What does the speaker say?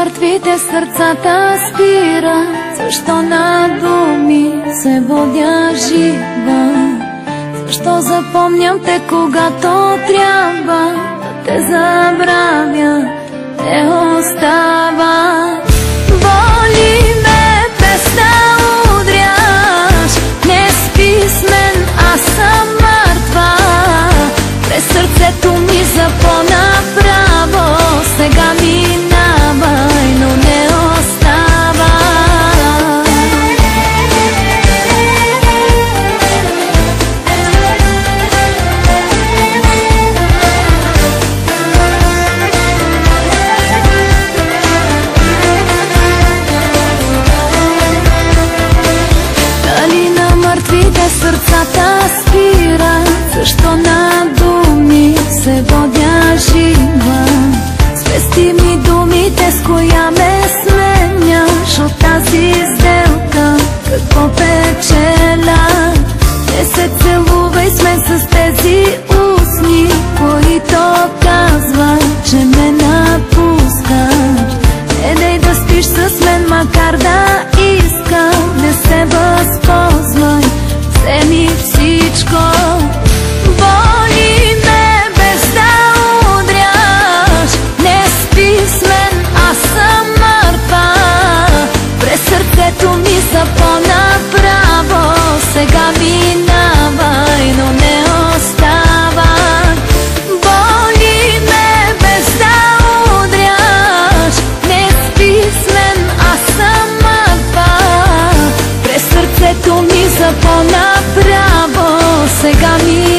мъртвите сърцата спира, защо на думи се водя жива? Защо запомням те, когато трябва да те забравя, не остава. Боли ме без да удряш, не спи с мен, аз съм мъртва. През сърцето ми запона право, сега минавай, но не остава. Дали на мъртвите сърцата спира, защо на думи се водя жива? Спести ми думите, с коя ме сменяш, от тази сделка какво печеля? Не се целувай с мен с тези устни, които казват, че ме напускаш. Не дай да спиш с мен, макар да искам, не се възползвай, вземи всичко. Боли ме без да удряш, не спи с мен, аз съм мъртва. През сърцето ми запона право, сега минавай, но не остава. Боли ме без да удряш, не спи с мен, аз съм мъртва. През сърцето ми запона право, сега минавай.